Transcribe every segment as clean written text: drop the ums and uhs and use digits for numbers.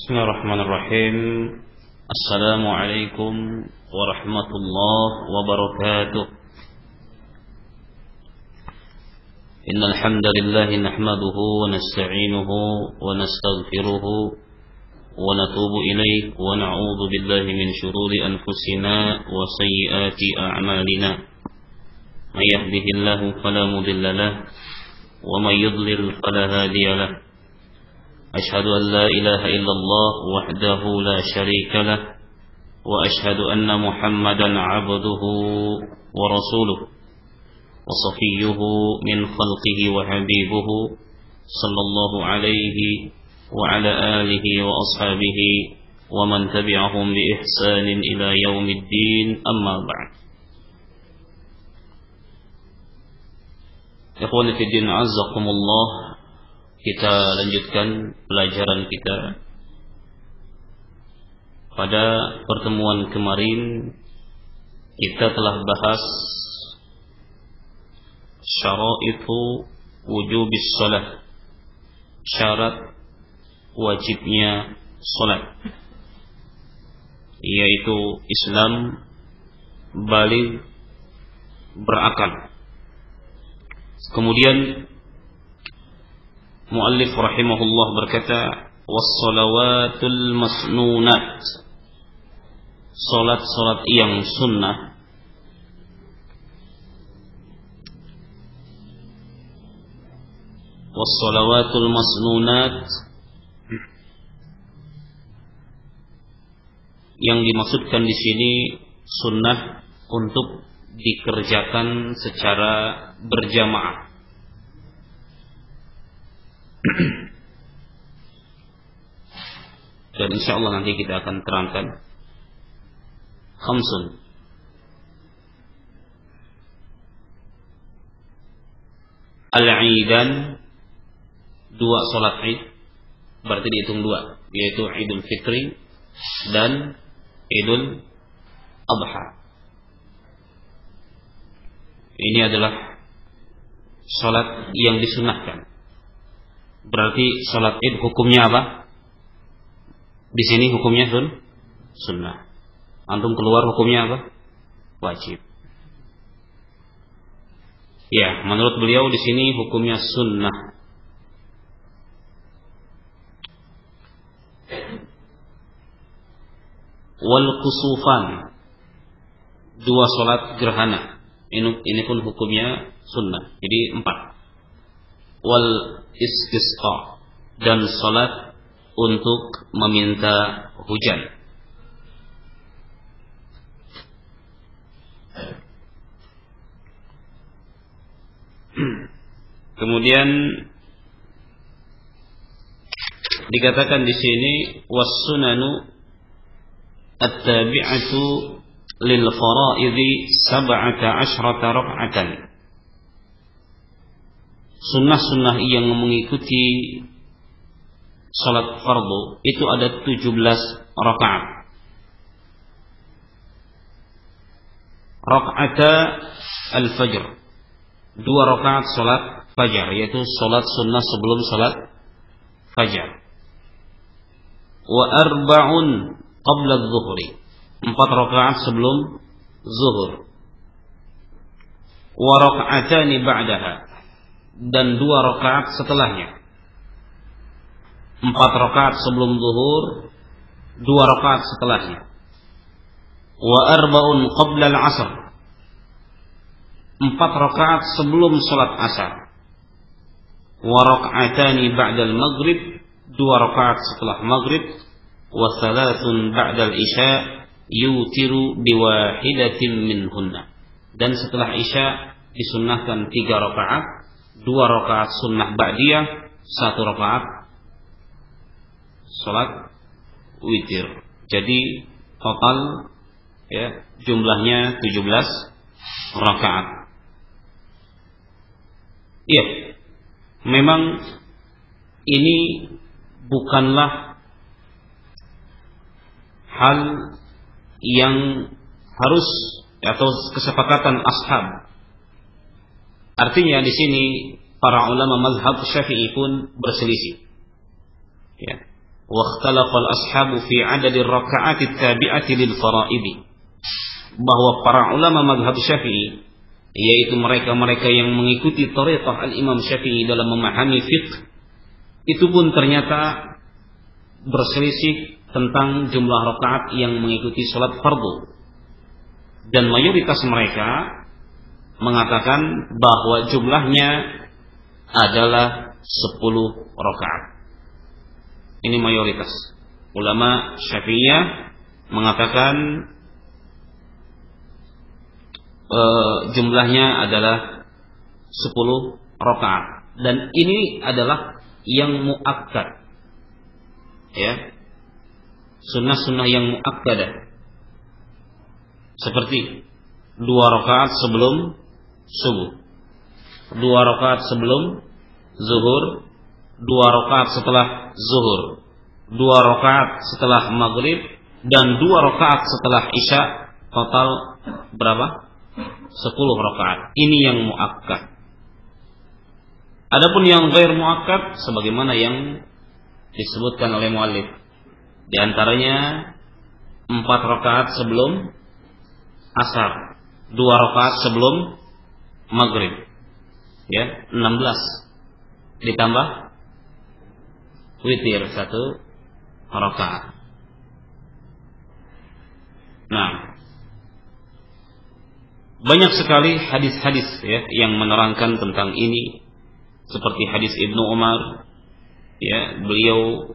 Bismillahirrahmanirrahim. Assalamualaikum warahmatullahi wabarakatuh. Innal hamdalillah nahmaduhu wa nasta'inuhu wa nastaghfiruhu wa natubu ilayhi wa na'udzu billahi min shururi anfusina wa sayyiati a'malina. May yahdihillahu fala mudilla lahu wa may yudlil fala hadiya lahu. أشهد أن لا إله إلا الله وحده لا شريك له وأشهد أن محمدا عبده ورسوله وصفيه من خلقه وحبيبه صلى الله عليه وعلى آله وأصحابه ومن تبعهم بإحسان إلى يوم الدين أما بعد. إخواني في الدين عزكم الله. Kita lanjutkan pelajaran kita. Pada pertemuan kemarin kita telah bahas syaraitu wujubis shalah, syarat wajibnya salat, yaitu Islam baligh, berakal. Kemudian Muallif rahimahullah berkata, was-salawatul masnunat, salat-salat yang sunnah, was-salawatul masnunat, yang dimaksudkan di sini sunnah untuk dikerjakan secara berjamaah. Dan insyaallah nanti kita akan terangkan khamsun, al-aidan, dua salat id, berarti dihitung dua, yaitu Idul Fitri dan Idul Adha. Ini adalah salat yang disunahkan. Berarti salat id hukumnya apa? Di sini hukumnya sunnah. Antum keluar hukumnya apa? Wajib. Ya, menurut beliau di sini hukumnya sunnah. Wal kusufan, dua salat gerhana. Ini pun hukumnya sunnah. Jadi 4. Wal istisqa, dan salat untuk meminta hujan. Kemudian dikatakan di sini was-sunanu at-tabi'atu lil fara'idhi 17 rak'atan. Sunnah-sunnah yang mengikuti salat fardu itu ada 17 rakaat. Rak'ata al-fajr, 2 rakaat salat fajar, yaitu salat sunnah sebelum salat fajar. Wa arba'un qabla adh-dhuhri, 4 rakaat sebelum zuhur. Wa rak'atani ba'daha, dan 2 rakaat setelahnya. 4 rakaat sebelum zuhur, 2 rakaat setelahnya. Wa arba'un qabla al-'asr, 4 rakaat sebelum salat asar. Wa rak'atani ba'da al-maghrib, 2 rakaat setelah maghrib. Wa thalathun ba'da al-isya yutiru biwahidatin minhunna, dan setelah isya disunnahkan 3 rakaat. 2 rakaat sunnah ba'diyah, 1 rakaat salat witir. Jadi total ya jumlahnya 17 rakaat. Iya, memang ini bukanlah hal yang harus atau kesepakatan ashab. Artinya di sini para ulama mazhab Syafi'i pun berselisih. Ya. wa ikhtalafa al-ashabu fi 'adadi ar-raka'ati at-tabi'ati lil fara'idi. Bahwa para ulama mazhab Syafi'i, yaitu mereka-mereka yang mengikuti thariqah al-Imam Syafi'i dalam memahami fiqh, itu pun ternyata berselisih tentang jumlah rakaat yang mengikuti salat fardu. Dan mayoritas mereka mengatakan bahwa jumlahnya adalah 10 rakaat. Ini mayoritas. Ulama Syafi'iyah mengatakan jumlahnya adalah 10 rakaat. Dan ini adalah yang muakkad. Ya. Sunnah-sunnah yang muakkadah. Seperti 2 rakaat sebelum subuh, 2 rakaat sebelum zuhur, 2 rakaat setelah zuhur, 2 rakaat setelah maghrib, dan 2 rakaat setelah isya. Total berapa? 10 rakaat. Ini yang muakkad. Adapun yang ghair muakkad sebagaimana yang disebutkan oleh muallif, di antaranya 4 rakaat sebelum asar, 2 rakaat sebelum maghrib, ya, 16 ditambah witir 1 rakaat. Nah, banyak sekali hadis-hadis, ya, yang menerangkan tentang ini, seperti hadis Ibnu Umar, ya, beliau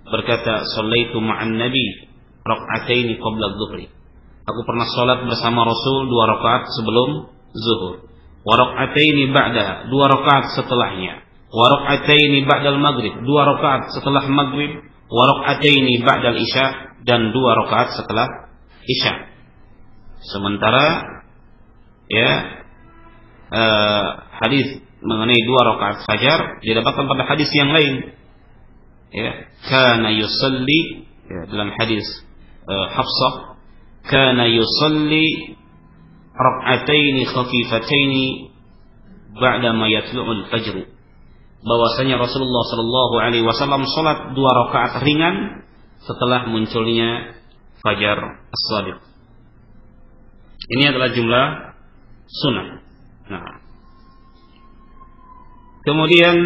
berkata, "Shallaitu ma'an nabi rak'ataini qabla adh-dhuhri." Aku pernah salat bersama Rasul 2 rakaat sebelum zuhur. Wa rak'ataini ba'da, 2 rakaat setelahnya. Wa rak'ataini ba'dal maghrib, 2 rakaat setelah maghrib. Wa rak'ataini ba'dal isya, dan 2 rakaat setelah isya. Sementara, ya, hadis mengenai 2 rakaat fajar didapatkan pada hadis yang lain. Ya, kana yusalli, ya, dalam hadis Hafsah, kana yusalli rak'ataini khafifataini ba'da ma yatlu'ul fajr. Bahwasanya Rasulullah sallallahu alaihi wasallam salat 2 rakaat ringan setelah munculnya fajar as-shadiq. Ini adalah jumlah sunnah. Nah, kemudian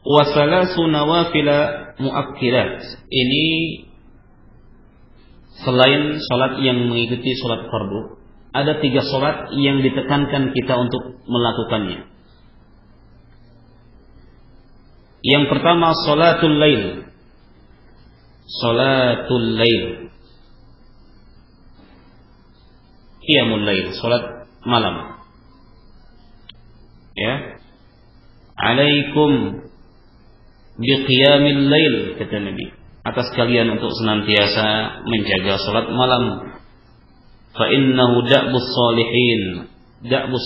wa salasu nawafila muakkirat. Ini selain salat yang mengikuti salat fardu, ada 3 salat yang ditekankan kita untuk melakukannya. Yang pertama, salatul lail. Salatul lail, qiyamul lail, salat malam. Ya, alaikum biqiyamil lail, kata Nabi, atas kalian untuk senantiasa menjaga salat malam. Fa innahu da'bus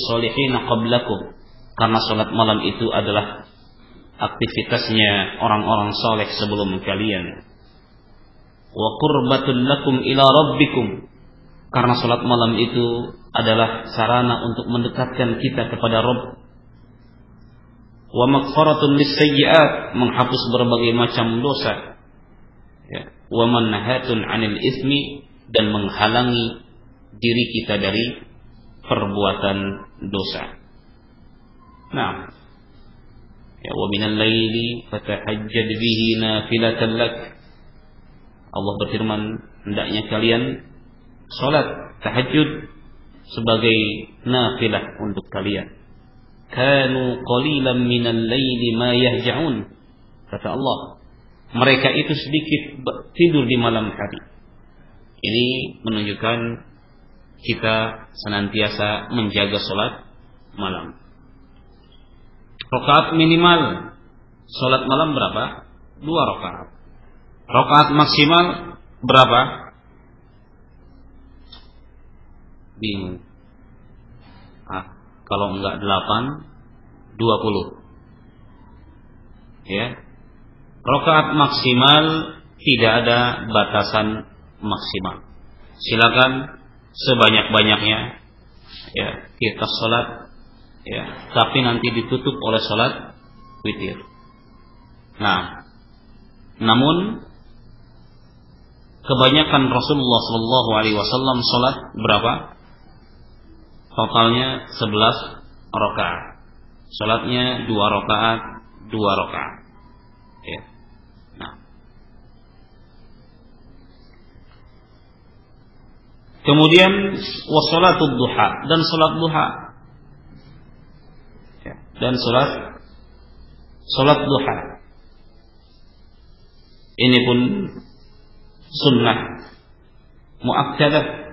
salihin qablakum, karena salat malam itu adalah aktivitasnya orang-orang saleh sebelum kalian. Wa qurbatul lakum ila rabbikum, karena salat malam itu adalah sarana untuk mendekatkan kita kepada Rabb. Wa maghfaratun lis-sayyi'at, menghapus berbagai macam dosa. Ya. Wa manhatun 'anil ismi, dan menghalangi diri kita dari perbuatan dosa. Nah, ya, wa minal laili fatahajjad bihi nafilatan lak. Allah berfirman, hendaknya kalian salat tahajud sebagai nafilah untuk kalian. Kanu qalilan minal laili ma yahja'un, kata Allah, mereka itu sedikit tidur di malam hari. Ini menunjukkan kita senantiasa menjaga salat malam. Rakaat minimal salat malam berapa? 2 rakaat. Rakaat maksimal berapa? Bingung. Kalau enggak 8, 20. Ya. Rakaat maksimal tidak ada batasan maksimal. Silakan sebanyak-banyaknya, ya, kita salat ya, tapi nanti ditutup oleh salat witir. Nah, namun kebanyakan Rasulullah sallallahu alaihi wasallam salat berapa? Totalnya 11 rakaat. Salatnya 2 rakaat, 2 rakaat. Ya. Nah. Kemudian wassalatud duha, dan salat duha. Ya. Dan salat duha. Ini pun sunnah muakkadah.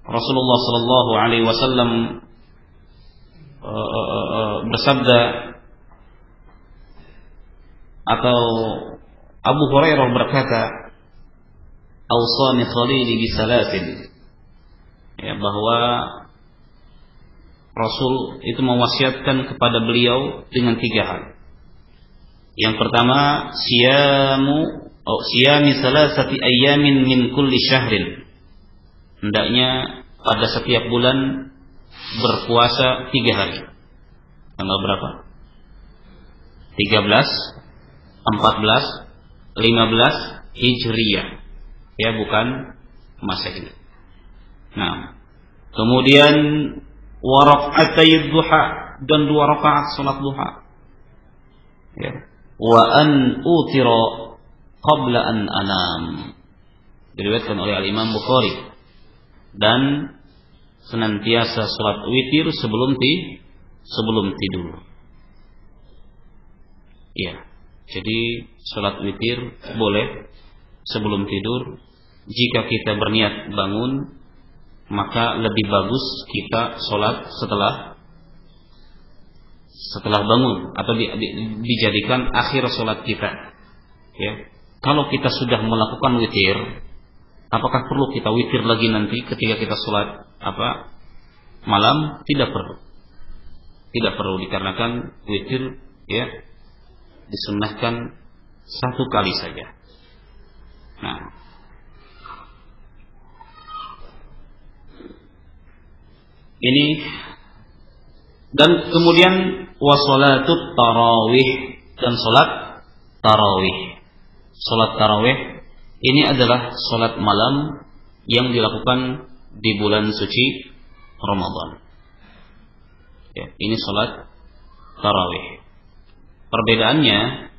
Rasulullah sallallahu alaihi wasallam bersabda, atau Abu Hurairah berkata, "Awsani khalili bisalatin." Ya, bahwa Rasul itu mewasiatkan kepada beliau dengan 3 hal. Yang pertama, siyami salasati ayyamin min kulli syahrin. Hendaknya pada setiap bulan berpuasa 3 hari. Tanggal berapa? 13, 14, 15 Hijriyah. Ya, bukan Masehi. Nah, kemudian wa rak'atay duha, dan 2 rakaat salat duha. Ya. Wa an utira qabla an anam. Diriwayatkan oleh Al-Imam Bukhari. Dan senantiasa salat witir sebelum tidur. Ya. Jadi salat witir boleh sebelum tidur. Jika kita berniat bangun, maka lebih bagus kita salat setelah bangun, atau dijadikan akhir salat kita. Ya. Kalau kita sudah melakukan witir, apakah perlu kita witir lagi nanti ketika kita sholat malam? Tidak perlu. Tidak perlu, dikarenakan witir ya disunnahkan 1 kali saja. Nah, ini, dan kemudian wassalatut tarawih, dan salat tarawih. Salat tarawih ini adalah salat malam yang dilakukan di bulan suci Ramadan. Ya, ini salat tarawih. Perbedaannya,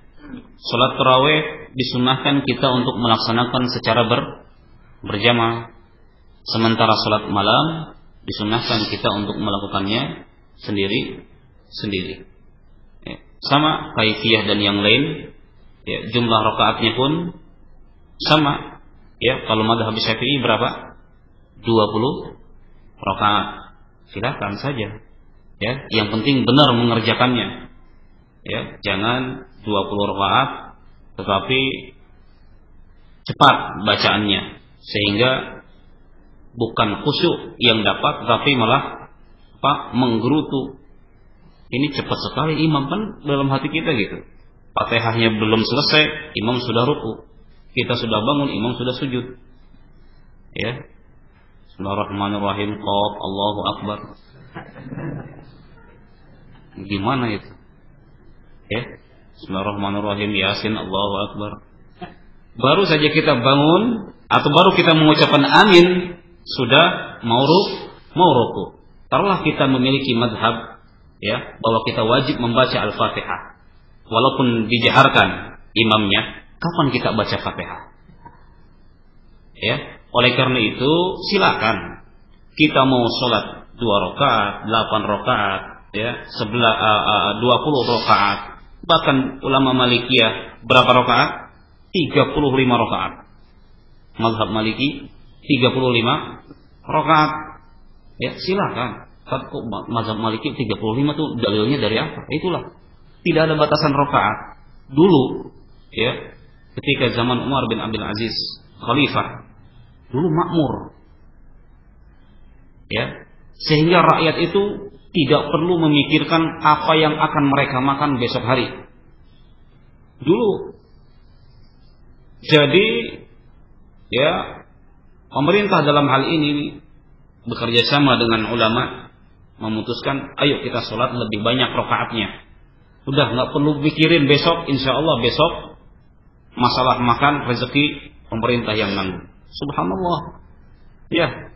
salat tarawih disunnahkan kita untuk melaksanakan secara berjamaah, sementara salat malam disunnahkan kita untuk melakukannya sendiri. Ya, sama kaifiyah dan yang lain. Ya, jumlah rakaatnya pun sama. Ya, kalau mazhab Syafi'i berapa? 20 rakaat. Silakan saja. Ya, yang penting benar mengerjakannya. Ya, jangan 20 rakaat tetapi cepat bacaannya sehingga bukan khusyuk yang dapat tetapi malah menggerutu. Ini cepat sekali imam, kan dalam hati kita gitu. Fatihahnya belum selesai, imam sudah ruku. Kita sudah bangun, imam sudah sujud. Ya. Bismillahirrahmanirrahim. Qaf, Allahu Akbar. Gimana itu? Ya. Bismillahirrahmanirrahim. Yasin, Allahu Akbar. Baru saja kita bangun atau baru kita mengucapkan amin, sudah mau ruku. Taruhlah kita memiliki madhab, ya, bahwa kita wajib membaca Al-Fatihah. Walaupun dijaharkan imamnya, kapan kita baca Fatihah? Ya, oleh karena itu silakan kita mau sholat 2 rakaat, 8 rakaat, ya, 20 rakaat. Bahkan ulama Malikiyah berapa rakaat? 35 rakaat. Mazhab Maliki 35 rakaat. Ya, silakan. Tapi kok mazhab Maliki 35 itu dalilnya dari apa? Itulah. Tidak ada batasan rakaat. Dulu, ya, ketika zaman Umar bin Abdul Aziz khalifah, dulu makmur. Ya, sehingga rakyat itu tidak perlu memikirkan apa yang akan mereka makan besok hari. Dulu. Jadi, ya, Pemerintah dalam hal ini bekerja sama dengan ulama memutuskan, ayo kita sholat lebih banyak rakaatnya. Udah nggak perlu pikirin besok, insya Allah besok masalah makan rezeki pemerintah yang nanggung. Subhanallah. Ya,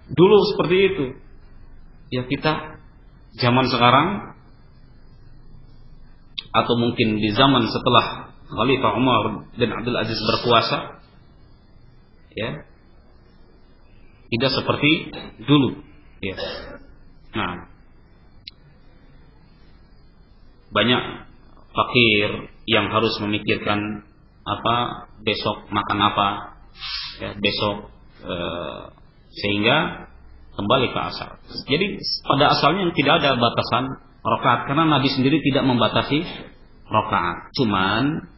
dulu seperti itu. Ya kita zaman sekarang atau mungkin di zaman setelah Khalifah Umar bin Abdul Aziz berkuasa, ya tidak seperti dulu. Ya. Nah, banyak fakir yang harus memikirkan besok makan apa, ya, besok sehingga kembali ke asal. Jadi pada asalnya tidak ada batasan rakaat karena Nabi sendiri tidak membatasi rakaat. Cuman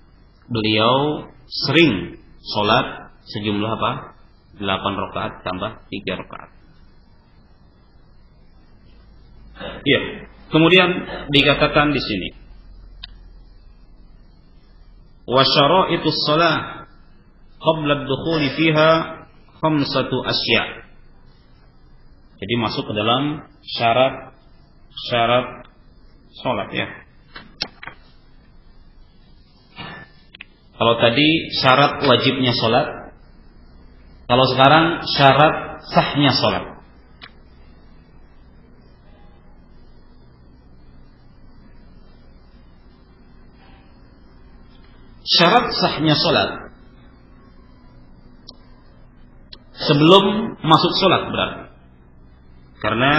beliau sering sholat sejumlah 8 rakaat tambah 3 rakaat. Ya, kemudian dikatakan di sini wa syara'itus shalah qabla ad-dukhuli fiha khamsatu asya'. Jadi masuk ke dalam syarat salat ya. Kalau tadi syarat wajibnya salat, kalau sekarang syarat sahnya salat. Syarat sahnya salat sebelum masuk salat berarti. Karena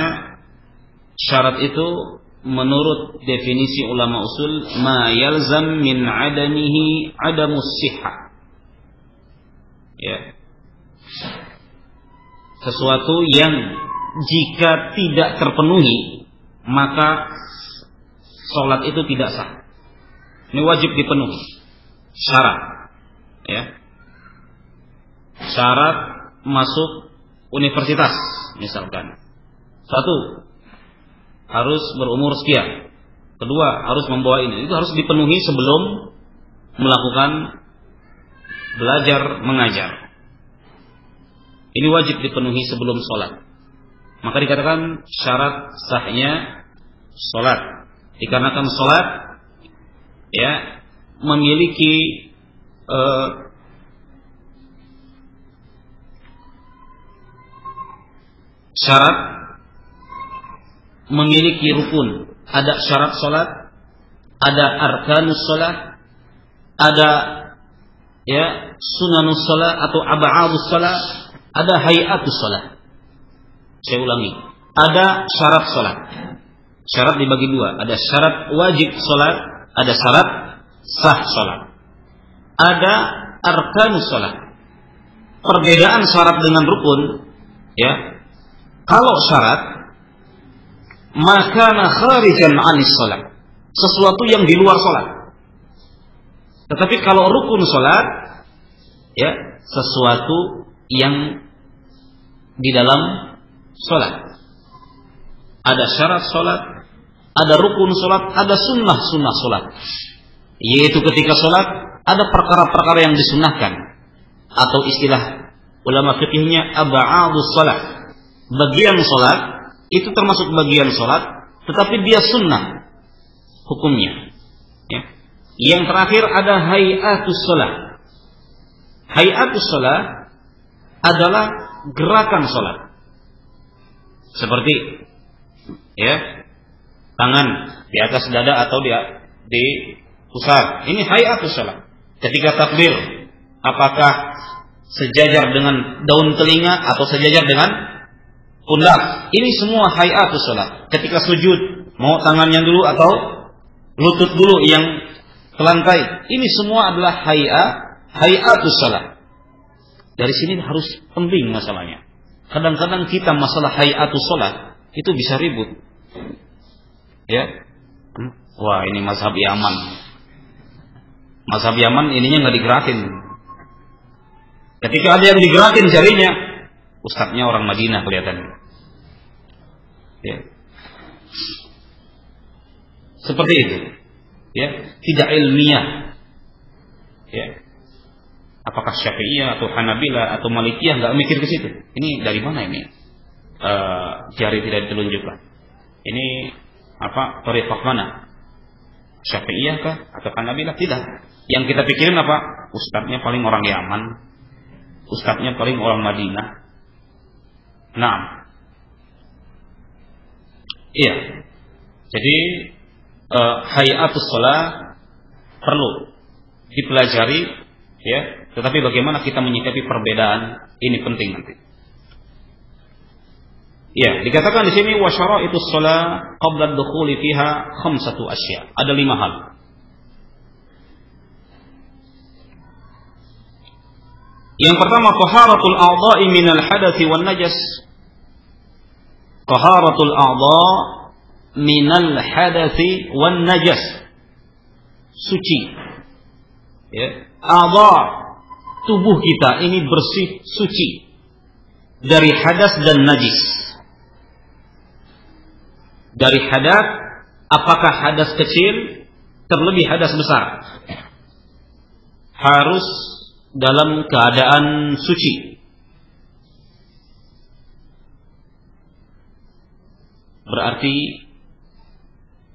syarat itu menurut definisi ulama usul ma yalzam min adamihi adamus sihah. Ya. Sesuatu yang jika tidak terpenuhi maka salat itu tidak sah. Ini wajib dipenuhi. Syarat. Ya. Syarat masuk universitas misalkan. 1, harus berumur sekian. 2, harus membawa ini. Itu harus dipenuhi sebelum melakukan belajar mengajar. Ini wajib dipenuhi sebelum sholat. Maka dikatakan syarat sahnya sholat. Dikarenakan sholat ya memiliki syarat, memiliki rukun. Ada syarat salat, ada arkanus salat, ada ya sunanus salat atau ab'adus salat, ada hayatus salat. Saya ulangi, ada syarat salat. Syarat dibagi 2, ada syarat wajib salat, ada syarat sah salat. Ada arkanus salat. Perbedaan syarat dengan rukun ya. Kalau syarat maka kharijan 'anis shalah, sesuatu yang di luar salat. Tetapi kalau rukun salat ya sesuatu yang di dalam salat. Ada syarat salat, ada rukun salat, ada sunnah salat. Yaitu ketika salat ada perkara-perkara yang disunnahkan atau istilah ulama fikihnya ab'adus salat. Bagian salat itu termasuk bagian sholat, tetapi dia sunnah hukumnya. Ya. Yang terakhir ada hayatus sholat. Hayatus sholat adalah gerakan sholat. Seperti ya tangan di atas dada atau di pusar. Ini hayatus sholat. Ketika takbir, apakah sejajar dengan daun telinga atau sejajar dengan pundak? Ini semua hayatus salat. Ketika sujud, mau tangannya dulu atau lutut dulu yang ke lantai. Ini semua adalah hayatus salat. Dari sini harus penting masalahnya. Kadang-kadang kita masalah hayatus salat itu bisa ribut. Ya. Wah, ini mazhab Yaman. Mazhab Yaman ininya enggak digerakin. Ketika ada yang digerakin jarinya, ustadznya orang Madinah kelihatannya. Ya. Seperti itu. Ya, tidak ilmiah. Ya. apakah Syafi'iyah atau Hanabilah atau Malikiyah, nggak mikir ke situ. Ini dari mana ini? Jari tidak ditelunjukkan. Ini apa? Thariqah mana? Syafi'iyah kah atau Hanabilah? Tidak. Yang kita pikirin apa? Ustadznya paling orang Yaman, ustadznya paling orang Madinah. Nah, iya. Jadi hayatus shalah perlu dipelajari, ya. Tetapi bagaimana kita menyikapi perbedaan ini penting nanti. Ya, dikatakan di sini wa syara'itus shalah qabla ad-dukhuli fiha khamsatu asya. Ada 5 hal. Yang pertama, taharatul a'dha'i minal hadatsy wan najas. Taharatul a'dha' minal hadatsy wan najas. Suci. Ya, a'dha' tubuh kita ini bersih, suci dari hadas dan najis. Dari hadas, apakah hadas kecil, terlebih hadas besar, harus dalam keadaan suci. Berarti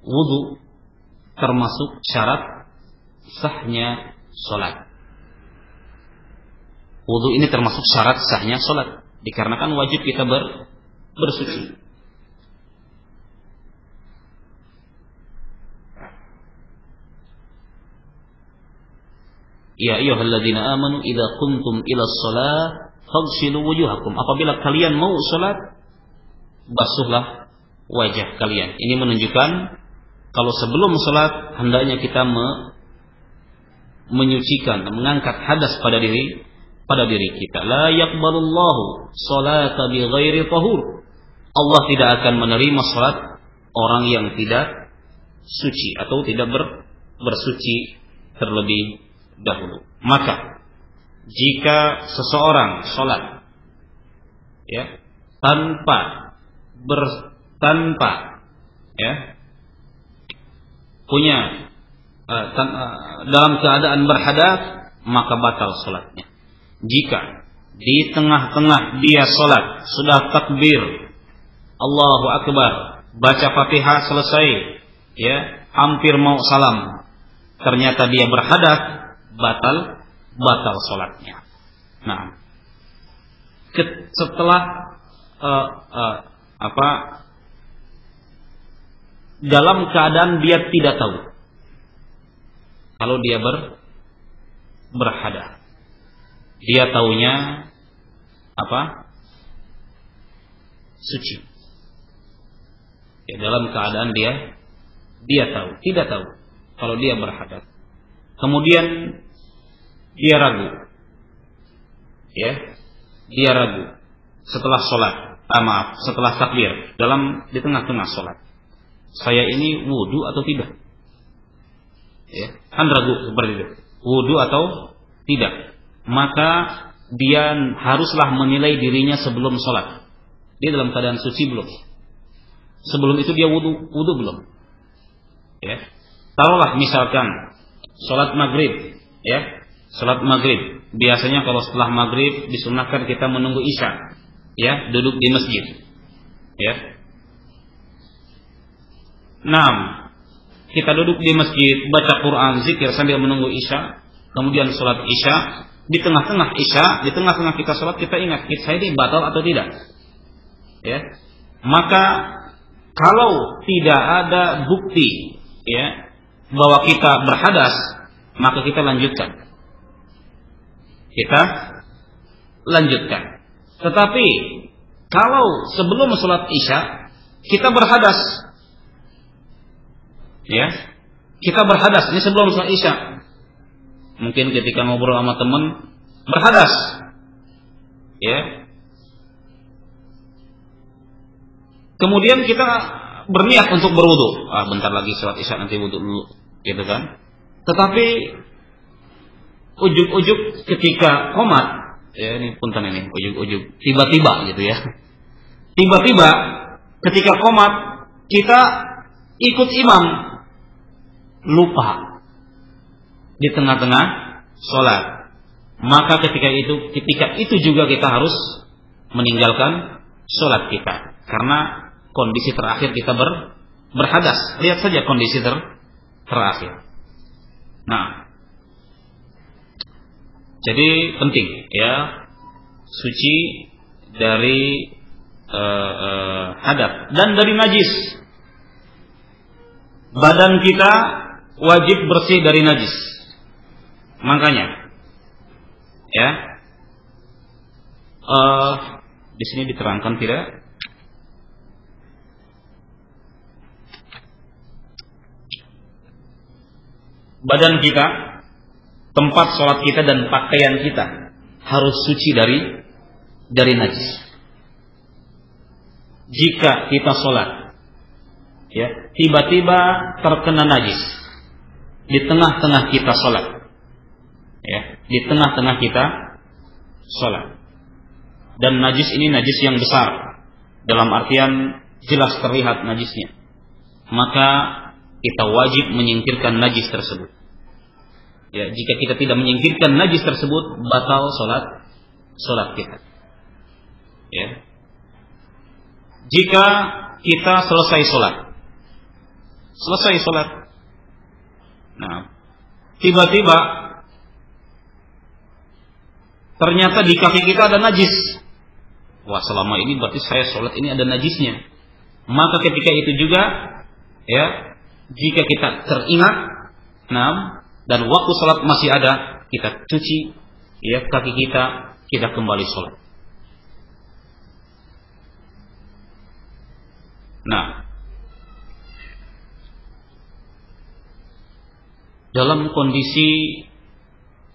wudu termasuk syarat sahnya sholat. Wudu ini termasuk syarat sahnya sholat, dikarenakan wajib kita bersuci. Ya ayyuhalladzina amanu idza qumtum ilas shalah faghsilu wujuhakum. Apabila kalian mau salat, basuhlah wajah kalian. Ini menunjukkan kalau sebelum salat hendaknya kita menyucikan, mengangkat hadas pada diri kita. La yaqbalullahu salata bighairi tahur. Allah tidak akan menerima salat orang yang tidak suci atau tidak bersuci terlebih dahulu. Maka jika seseorang sholat, ya, tanpa ya, punya dalam keadaan berhadas, maka batal sholatnya. Jika di tengah-tengah dia sholat sudah takbir Allahu Akbar, baca Fatihah selesai, ya, hampir mau salam, ternyata dia berhadas, batal sholatnya. Nah, setelah dalam keadaan dia tidak tahu kalau dia berhadas, dia taunya suci. Ya, dalam keadaan dia tahu, tidak tahu kalau dia berhadas. Kemudian dia ragu, ya, dia ragu setelah sholat, setelah takbir, di tengah-tengah sholat, saya ini wudu atau tidak? Ya, kan ragu seperti itu, wudu atau tidak? Maka dia haruslah menilai dirinya sebelum sholat. Dia dalam keadaan suci belum? Sebelum itu dia wudu belum? Ya, taruhlah misalkan sholat maghrib, ya, sholat maghrib. Biasanya kalau setelah maghrib disunahkan kita menunggu isya, ya, duduk di masjid, ya. Kita duduk di masjid, baca Quran, zikir sambil menunggu isya. Kemudian sholat isya, di tengah-tengah isya, di tengah-tengah kita sholat, kita ingat, saya ini batal atau tidak, ya. Maka kalau tidak ada bukti, ya, bahwa kita berhadas, maka kita lanjutkan. Tetapi kalau sebelum sholat isya kita berhadas, ya, kita berhadas, ini sebelum sholat isya, mungkin ketika ngobrol sama teman berhadas, ya, kemudian kita berniat untuk berwudu, bentar lagi sholat isya nanti wudu dulu, gitu kan. Tetapi ujug-ujug ketika qomat, ya, ini punten ini, ujug-ujug tiba-tiba gitu ya. Tiba-tiba ketika qomat kita ikut imam, lupa di tengah-tengah sholat. maka ketika itu juga kita harus meninggalkan sholat kita, karena kondisi terakhir kita berhadas. Lihat saja kondisi terakhir. Nah, jadi penting ya, suci dari hadas dan dari najis. Badan kita wajib bersih dari najis. Makanya ya, di sini diterangkan tidak? Badan kita, tempat sholat kita dan pakaian kita harus suci dari najis. Jika kita sholat, ya, tiba-tiba terkena najis di tengah-tengah kita sholat, ya, di tengah-tengah kita sholat, dan najis ini najis yang besar, dalam artian jelas terlihat najisnya, maka kita wajib menyingkirkan najis tersebut. Ya, jika kita tidak menyingkirkan najis tersebut, batal sholat kita. Ya. Jika kita selesai sholat, nah, tiba-tiba ternyata di kaki kita ada najis. Wah, selama ini berarti saya sholat ini ada najisnya. Maka ketika itu juga, ya, jika kita teringat, dan waktu sholat masih ada, kita cuci ya kaki kita kembali sholat. Nah, dalam kondisi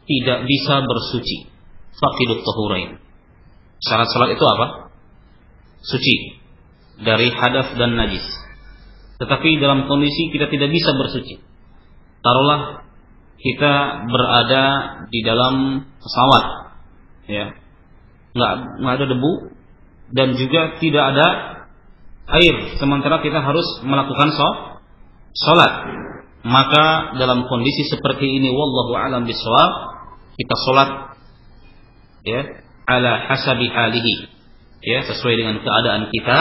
tidak bisa bersuci, faqidut tahurain. Syarat sholat itu apa? Suci dari hadas dan najis. Tetapi dalam kondisi kita tidak bisa bersuci. Taruhlah kita berada di dalam pesawat, ya, nggak ada debu dan juga tidak ada air, sementara kita harus melakukan sholat. Maka dalam kondisi seperti ini, wallahu a'lam bishawab, kita sholat ya ala hasabi halihi, ya, sesuai dengan keadaan kita.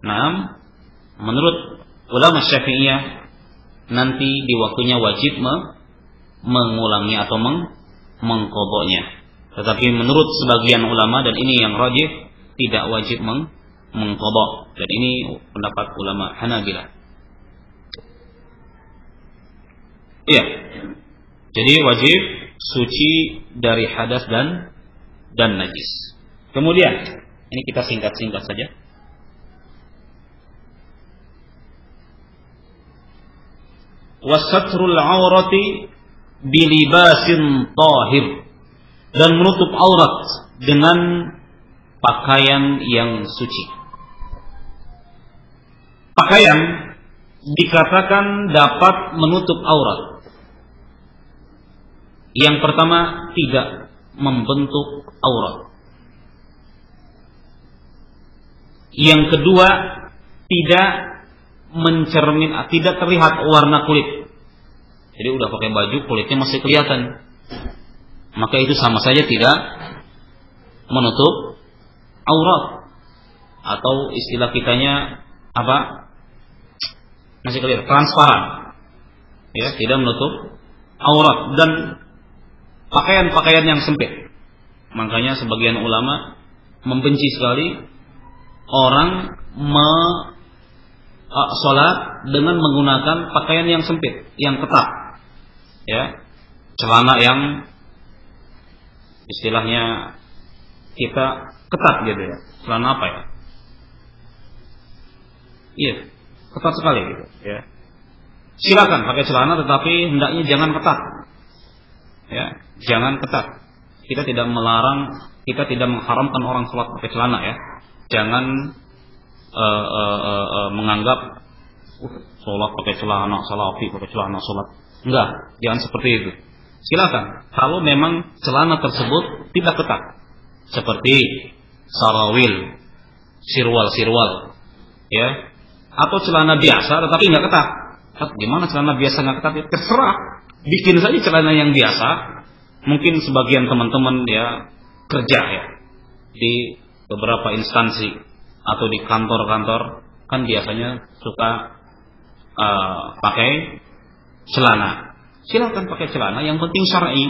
Nah, menurut ulama Syafi'iyah, nanti di waktunya wajib mengulangi atau mengqadanya. Tetapi menurut sebagian ulama, dan ini yang rajih, tidak wajib mengqadha, dan ini pendapat ulama Hanabilah. Iya. Jadi wajib suci dari hadas dan najis. Kemudian, ini kita singkat-singkat saja. Wasatrul aurati bilibasin tahir, dan menutup aurat dengan pakaian yang suci. Pakaian dikatakan dapat menutup aurat. Yang pertama, tidak membentuk aurat. Yang kedua, tidak terlihat warna kulit. Jadi udah pakai baju, kulitnya masih kelihatan, maka itu sama saja tidak menutup aurat. Atau istilah kitanya apa? Masih kelihatan, transparan. Ya, tidak menutup aurat. Dan pakaian-pakaian yang sempit. Makanya sebagian ulama membenci sekali orang sholat dengan menggunakan pakaian yang sempit, yang ketat, ya, celana yang istilahnya kita ketat gitu ya. Celana apa ya? Iya, ketat sekali gitu ya. Silakan pakai celana, tetapi hendaknya jangan ketat. Ya, jangan ketat. Kita tidak melarang, kita tidak mengharamkan orang sholat pakai celana ya. Jangan menganggap sholat pakai celana, salafi pakai celana sholat. Enggak, jangan seperti itu. Silakan kalau memang celana tersebut tidak ketat, seperti sarawil, sirwal, ya, atau celana biasa tetapi nggak ketat. Gimana celana biasa nggak ketat? Terserah, bikin saja celana yang biasa, mungkin sebagian teman-teman ya kerja ya di beberapa instansi atau di kantor-kantor kan biasanya suka pakai celana. Silakan pakai celana, yang penting syar'i.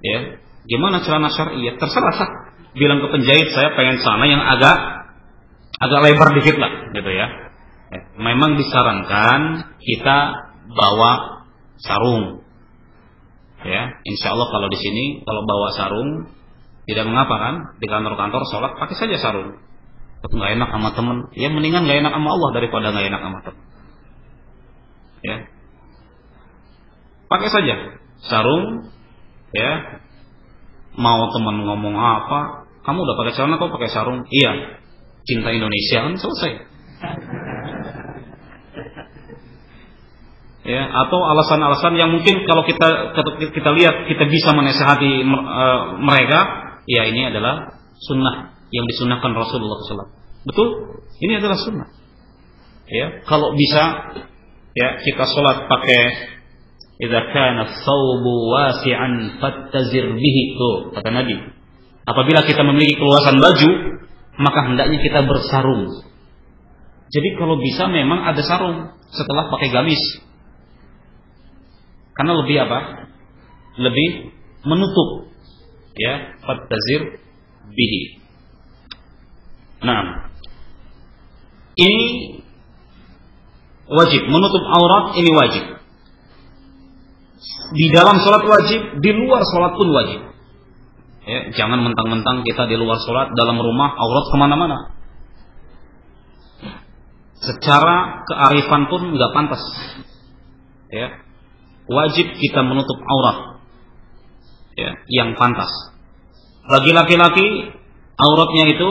Ya, gimana celana syar'i? Ya terserah. Bilang ke penjahit saya pengen celana yang agak lebar dikit lah, gitu ya. Memang disarankan kita bawa sarung. Ya, insya Allah kalau di sini kalau bawa sarung tidak mengapa kan, di kantor-kantor sholat pakai saja sarung. Tapi nggak enak sama teman, ya mendingan nggak enak sama Allah daripada nggak enak sama teman. Ya, pakai saja sarung. Ya, mau teman ngomong apa, kamu udah pakai celana kok pakai sarung? Iya, cinta Indonesia kan selesai. Ya, atau alasan-alasan yang mungkin kalau kita lihat kita bisa menasihati mereka, ya ini adalah sunnah yang disunnahkan Rasulullah SAW. Betul, ini adalah sunnah. Ya, kalau bisa ya kita sholat pakai idza kana thawbu wasi'an fattazir bihi, tuh kata Nabi. Apabila kita memiliki keluasan baju, maka hendaknya kita bersarung. Jadi kalau bisa memang ada sarung setelah pakai gamis. Karena lebih apa? Lebih menutup. Ya, fattazir bihi. Nah, ini wajib, menutup aurat ini wajib. Di dalam sholat wajib, di luar sholat pun wajib. Ya, jangan mentang-mentang kita di luar sholat, dalam rumah aurat kemana-mana. Secara kearifan pun nggak pantas. Ya, wajib kita menutup aurat. Ya, yang pantas. Bagi laki-laki, auratnya itu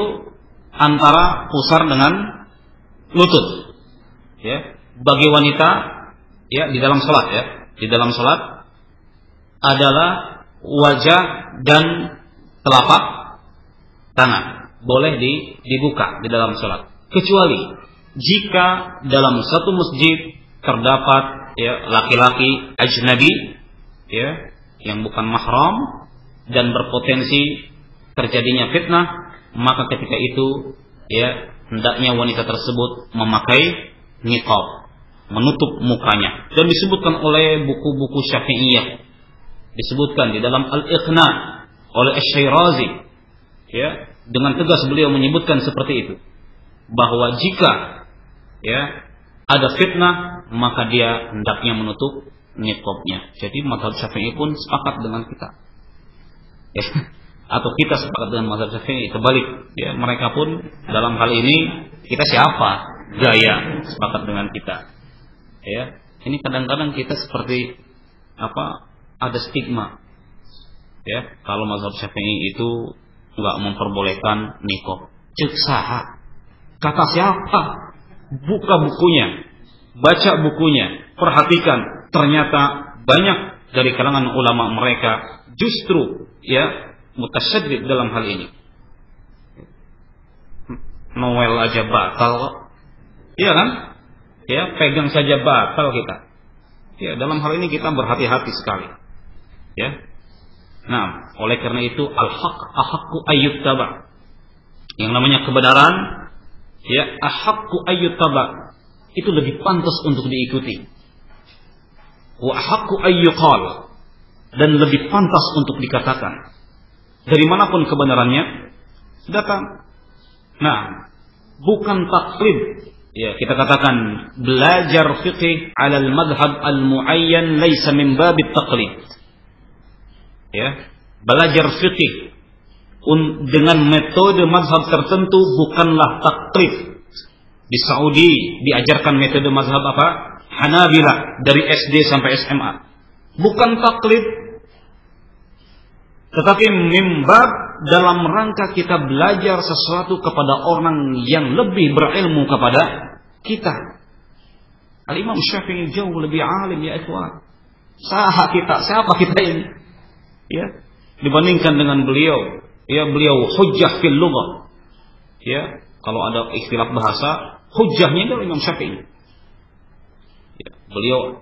antara pusar dengan lutut. Ya, bagi wanita, ya di dalam sholat ya, di dalam sholat adalah wajah dan telapak tangan boleh dibuka di dalam sholat, kecuali jika dalam satu masjid terdapat ya laki-laki ajnabi ya yang bukan mahram dan berpotensi terjadinya fitnah, maka ketika itu ya hendaknya wanita tersebut memakai niqab, menutup mukanya. Dan disebutkan oleh buku-buku Syafi'iyah, disebutkan di dalam Al-Iqna oleh Asy-Syirazi, ya, dengan tegas beliau menyebutkan seperti itu, bahwa jika ya ada fitnah maka dia hendaknya menutup niqabnya. Jadi mazhab Syafi'i pun sepakat dengan kita. Ya. Atau kita sepakat dengan mazhab Syafi'i, terbalik ya, mereka pun dalam hal ini kita siapa gaya sepakat dengan kita. Ya, ini kadang-kadang kita seperti apa, ada stigma. Ya, kalau mazhab Syafi'i itu enggak memperbolehkan niqab. Cek saha? Kata siapa? Buka bukunya, baca bukunya, perhatikan, ternyata banyak dari kalangan ulama mereka justru ya mutasyaddid dalam hal ini. Noel aja batal kok. Iya kan? Ya, pegang saja batal kita. Ya, dalam hal ini kita berhati-hati sekali. Ya. Nah, oleh karena itu al-haq ahaqqu ayyuttaba. Yang namanya kebenaran ya ahaqqu ayyuttaba, itu lebih pantas untuk diikuti. Wa ahaqqu ayyuqal, dan lebih pantas untuk dikatakan. Dari manapun kebenarannya datang. Nah, bukan taklid. Ya, kita katakan belajar fiqih 'ala al-madhhab al-muayyan laisa min babit taqlid. Ya, belajar fiqih dengan metode mazhab tertentu bukanlah taklid. Di Saudi diajarkan metode mazhab apa? Hanabilah dari SD sampai SMA. Bukan taklid, tetapi mimbab dalam rangka kita belajar sesuatu kepada orang yang lebih berilmu kepada kita. Al-Imam Syafi'i jauh lebih alim ya ikhwan. Siapa kita ini? Ya, dibandingkan dengan beliau. Ya, beliau hujjah fil lughah. Ya, kalau ada istilah bahasa, hujjahnya itu Imam Syafi'i. Ya, beliau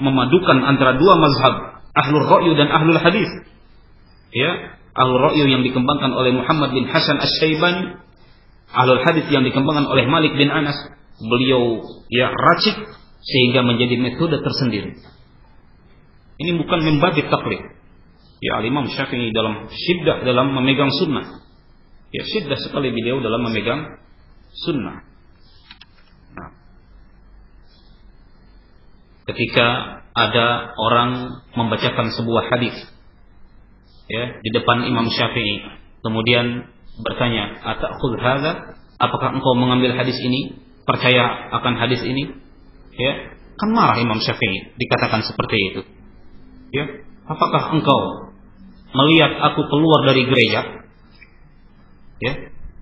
memadukan antara dua mazhab, ahlul ra'yu dan ahlul hadis. Ya, ahlul ra'yu yang dikembangkan oleh Muhammad bin Hasan Asy-Syaibani, ahlul hadis yang dikembangkan oleh Malik bin Anas. Beliau ya racik sehingga menjadi metode tersendiri. Ini bukan membagi taklid. Ya, Al-Imam Syafi'i dalam syiddah dalam memegang sunnah. Ya, syiddah sekali beliau dalam memegang sunnah. Nah, ketika ada orang membacakan sebuah hadis ya di depan Imam Syafi'i, kemudian bertanya, "Atakhudh hadza?" Apakah engkau mengambil hadis ini? Percaya akan hadis ini? Ya, kan marah Imam Syafi'i dikatakan seperti itu. Ya, apakah engkau melihat aku keluar dari gereja? Ya,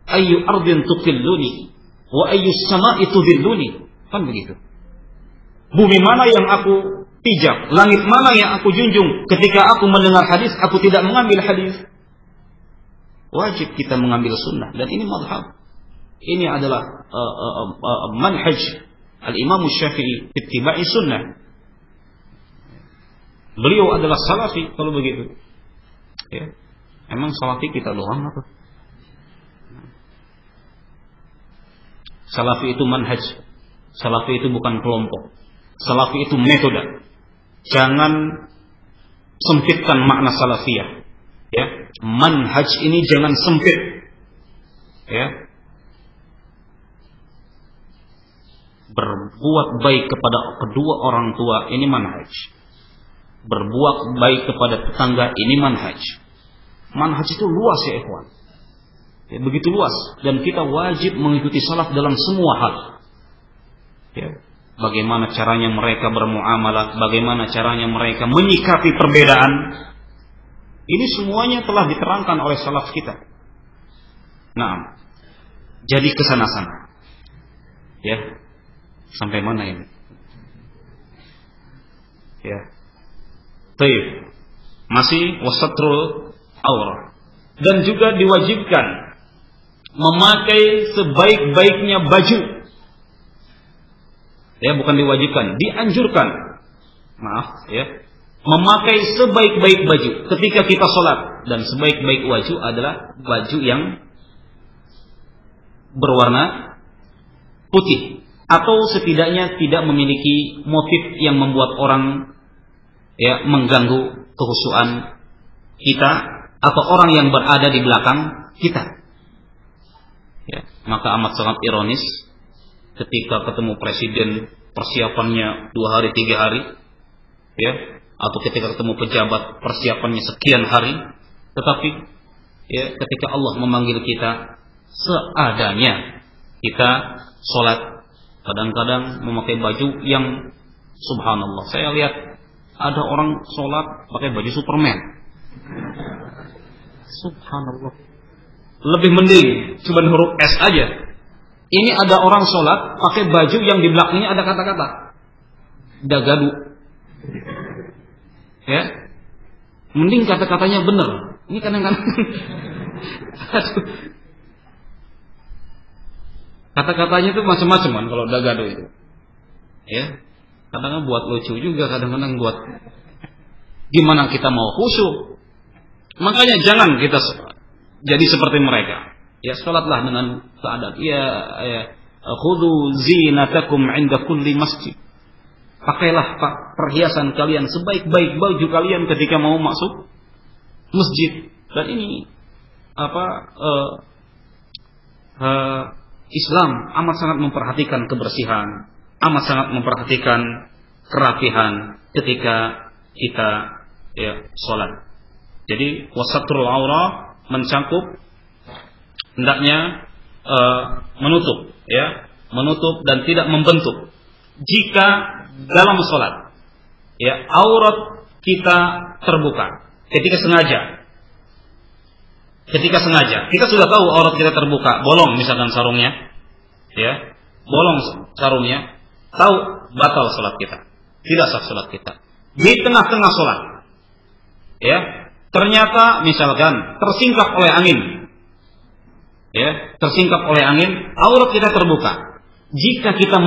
ayyu ardin tuqilluni wa ayyu sama'i tudhilluni. Kan begitu. Bumi mana yang aku pijak, langit mana yang aku junjung? Ketika aku mendengar hadis, aku tidak mengambil hadis. Wajib kita mengambil sunnah, dan ini mazhab. Ini adalah manhaj Al-Imam Syafi'i ittiba'i sunnah. Beliau adalah salafi kalau begitu. Ya. Emang salafi kita doang apa? Salafi itu manhaj. Salafi itu bukan kelompok. Salafi itu metode. Jangan sempitkan makna salafiyah. Ya. Manhaj ini jangan sempit. Ya. Berbuat baik kepada kedua orang tua ini manhaj. Berbuat baik kepada tetangga ini manhaj. Manhaj itu luas ya ikhwan. Ya, begitu luas, dan kita wajib mengikuti salaf dalam semua hal. Ya, bagaimana caranya mereka bermuamalah, bagaimana caranya mereka menyikapi perbedaan. Ini semuanya telah diterangkan oleh salaf kita. Nah, jadi kesana-sana. Ya. Sampai mana ini? Ya. Baik. Masih wasatrul aurah. Dan juga diwajibkan memakai sebaik-baiknya baju. Ya, bukan diwajibkan, dianjurkan. Maaf, ya. Memakai sebaik-baik baju ketika kita sholat, dan sebaik-baik baju adalah baju yang berwarna putih, atau setidaknya tidak memiliki motif yang membuat orang ya mengganggu kekhusyuan kita atau orang yang berada di belakang kita. Ya, maka amat sangat ironis ketika ketemu presiden persiapannya 2 hari 3 hari, ya, atau ketika ketemu pejabat persiapannya sekian hari, tetapi ya ketika Allah memanggil kita seadanya, kita sholat kadang-kadang memakai baju yang subhanallah. Saya lihat ada orang sholat pakai baju Superman. Subhanallah. Lebih mending cuma huruf S aja. Ini ada orang sholat pakai baju yang di belakangnya ada kata-kata dagadu. Ya, mending kata-katanya benar. Ini kadang-kadang kata-katanya itu macam-macam kan kalau dagadu itu. Ya, kadang-kadang buat lucu juga, kadang-kadang buat gimana kita mau khusyuk. Makanya jangan kita jadi seperti mereka. Ya, salatlah dengan keadaan. Ya, khudhu zinatakum 'inda kulli masjid. Pakailah perhiasan kalian sebaik-baik baju kalian ketika mau masuk masjid. Dan ini Islam amat sangat memperhatikan kebersihan, amat sangat memperhatikan kerapihan ketika kita ya sholat. Jadi wasatrul aurah mencakup hendaknya menutup, ya, menutup dan tidak membentuk. Jika dalam sholat, ya, aurat kita terbuka ketika sengaja. Ketika sengaja, kita sudah tahu aurat kita terbuka, bolong misalkan sarungnya, ya, bolong sarungnya, tahu batal sholat kita, tidak sah sholat kita. Di tengah-tengah sholat, ya, ternyata misalkan tersingkap oleh angin, ya, tersingkap oleh angin, aurat kita terbuka. Jika kita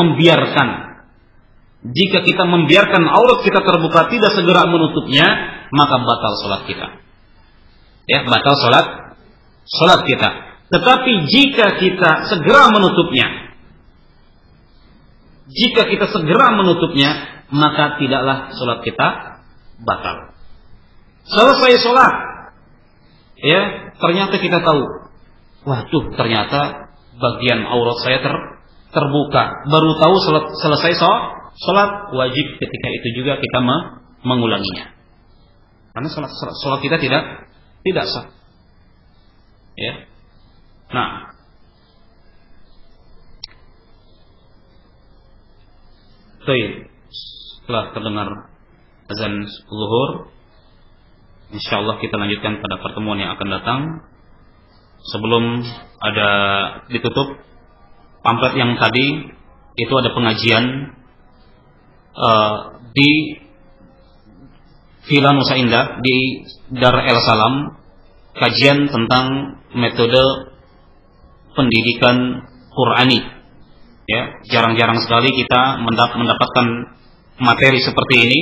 membiarkan aurat kita terbuka, tidak segera menutupnya, maka batal salat kita. Ya, batal salat kita. Tetapi jika kita segera menutupnya, maka tidaklah salat kita batal. Selesai salat, ya, ternyata kita tahu, waduh, ternyata bagian aurat saya terbuka. Baru tahu selesai salat, wajib ketika itu juga kita mengulanginya. Karena salat kita tidak sah. Ya. Nah, setelah terdengar azan zuhur, insyaallah kita lanjutkan pada pertemuan yang akan datang. Sebelum ada ditutup pamflet yang tadi, itu ada pengajian di Villa Nusa Indah di Dar El Salam, kajian tentang metode pendidikan Qur'ani. Ya, jarang-jarang sekali kita mendapatkan materi seperti ini,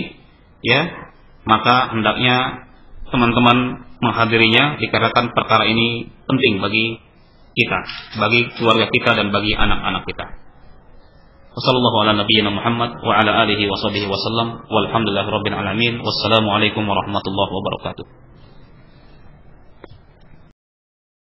ya. Maka hendaknya teman-teman menghadirinya dikarenakan perkara ini penting bagi kita, bagi keluarga kita dan bagi anak-anak kita. Wassallallahu ala nabiyyina Muhammad wa ala alihi wa sahbihi wasallam walhamdulillahirabbil alamin. Wassalamualaikum warahmatullahi wabarakatuh.